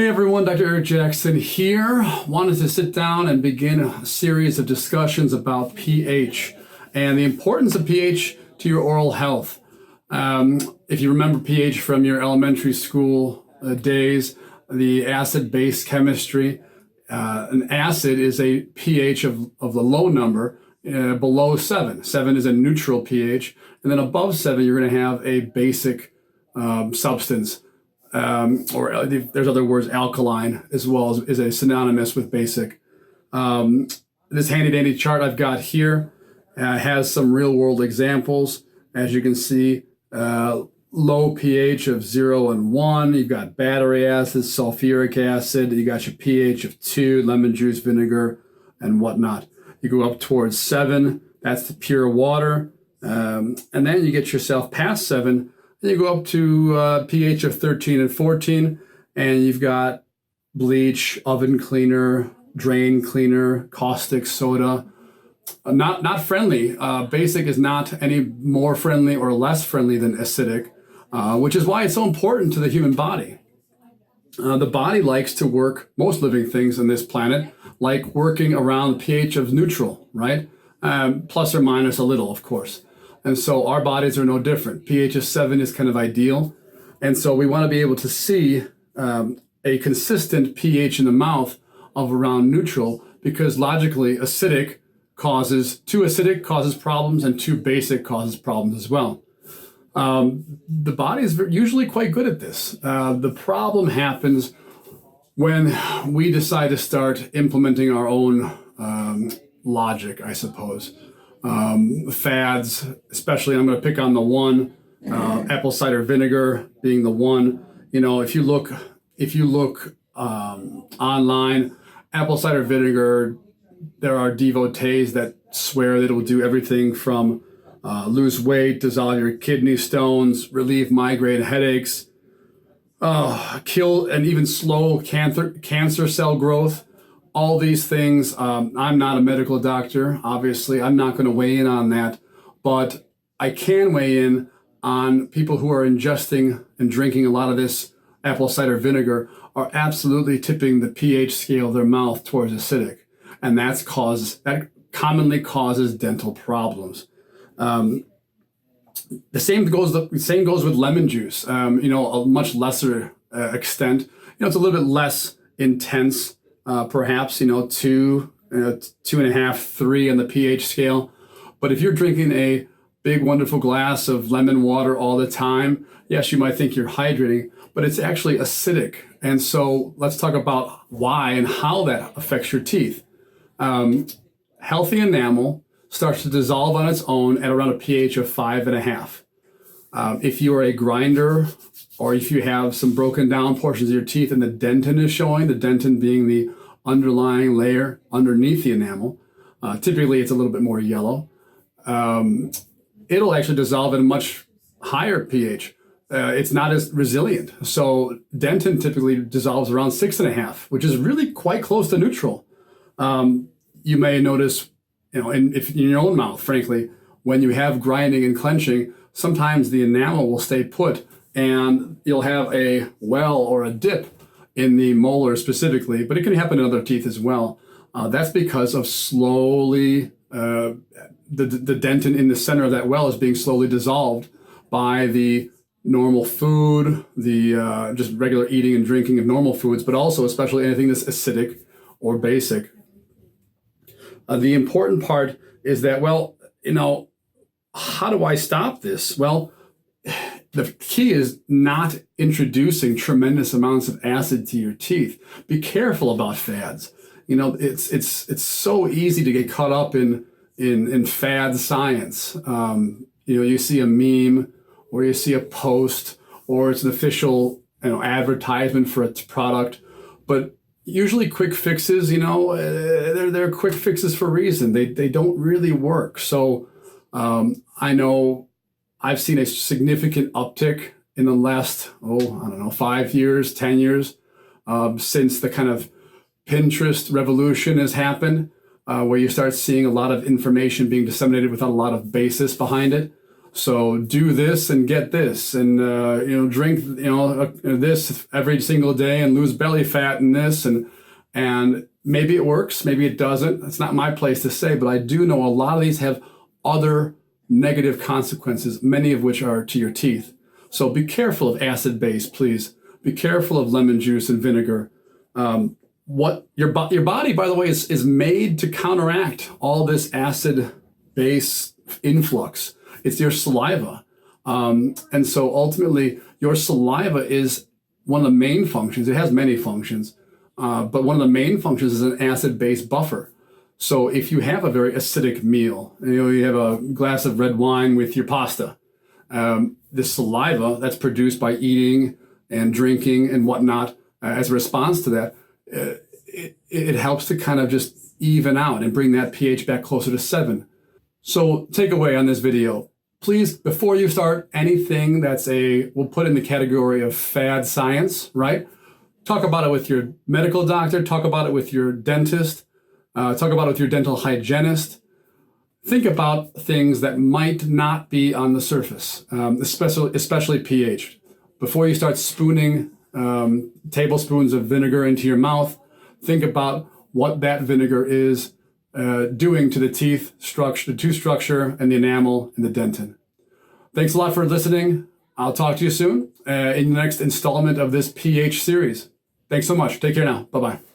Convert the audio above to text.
Hey everyone, Dr. Eric Jackson here. Wanted to sit down and begin a series of discussions about pH and the importance of pH to your oral health. If you remember pH from your elementary school days, the acid-base chemistry, an acid is a pH of the low number, below 7. 7 is a neutral pH, and then above 7 you're going to have a basic substance. Or there's other words, alkaline as well is a synonymous with basic. This handy dandy chart I've got here has some real world examples. As you can see, low pH of 0 and 1. You've got battery acid, sulfuric acid. You got your pH of 2, lemon juice, vinegar, and whatnot. You go up towards 7. That's the pure water. And then you get yourself past 7. Then you go up to pH of 13 and 14, and you've got bleach, oven cleaner, drain cleaner, caustic soda. Not friendly. Basic is not any more friendly or less friendly than acidic, which is why it's so important to the human body. The body likes to work, most living things on this planet, like working around the pH of neutral, right? Plus or minus a little, of course. And so our bodies are no different. pH of 7 is kind of ideal. And so we want to be able to see a consistent pH in the mouth of around neutral, because logically too acidic causes problems and too basic causes problems as well. The body is usually quite good at this. The problem happens when we decide to start implementing our own logic, I suppose. Fads, especially, I'm going to pick on the one, apple cider vinegar being the one. You know, if you look online, apple cider vinegar, there are devotees that swear that it will do everything from lose weight, dissolve your kidney stones, relieve migraine headaches, kill and even slow cancer cell growth. All these things, I'm not a medical doctor, obviously. I'm not going to weigh in on that, but I can weigh in on people who are ingesting and drinking a lot of this apple cider vinegar are absolutely tipping the pH scale of their mouth towards acidic. And that commonly causes dental problems. The same goes with lemon juice, a much lesser extent. It's a little bit less intense. Perhaps, 2.5, 3 on the pH scale. But if you're drinking a big, wonderful glass of lemon water all the time, yes, you might think you're hydrating, but it's actually acidic. And so let's talk about why and how that affects your teeth. Healthy enamel starts to dissolve on its own at around a pH of 5.5. If you are a grinder, or if you have some broken down portions of your teeth and the dentin is showing, the dentin being the underlying layer underneath the enamel, typically it's a little bit more yellow. It'll actually dissolve at a much higher pH. It's not as resilient. So dentin typically dissolves around 6.5, which is really quite close to neutral. You may notice, if in your own mouth, frankly, when you have grinding and clenching, sometimes the enamel will stay put, and you'll have a well or a dip in the molar specifically, but it can happen in other teeth as well. That's because of slowly, the dentin in the center of that well is being slowly dissolved by the normal food, the just regular eating and drinking of normal foods, but also especially anything that's acidic or basic. The important part is that, how do I stop this? Well, the key is not introducing tremendous amounts of acid to your teeth. Be careful about fads. It's so easy to get caught up in fad science. You see a meme, or you see a post, or it's an official advertisement for a product, but usually quick fixes, they're quick fixes for a reason. They don't really work. So I know I've seen a significant uptick in the last, 5 years, 10 years, since the kind of Pinterest revolution has happened, where you start seeing a lot of information being disseminated without a lot of basis behind it. So do this and get this, and drink this every single day and lose belly fat and this, and maybe it works, maybe it doesn't. It's not my place to say, but I do know a lot of these have other negative consequences, many of which are to your teeth. So be careful of acid base, please. Be careful of lemon juice and vinegar. What your body, by the way, is made to counteract all this acid base influx. It's your saliva. And so ultimately, your saliva is one of the main functions. It has many functions, but one of the main functions is an acid-base buffer. So if you have a very acidic meal, you have a glass of red wine with your pasta, the saliva that's produced by eating and drinking and whatnot, as a response to that, it helps to kind of just even out and bring that pH back closer to 7. So takeaway on this video, please, before you start anything we'll put in the category of fad science, right? Talk about it with your medical doctor, talk about it with your dentist, talk about it with your dental hygienist. Think about things that might not be on the surface, especially pH. Before you start spooning tablespoons of vinegar into your mouth, think about what that vinegar is doing to the teeth structure, the tooth structure, and the enamel and the dentin. Thanks a lot for listening. I'll talk to you soon in the next installment of this pH series. Thanks so much. Take care now. Bye-bye.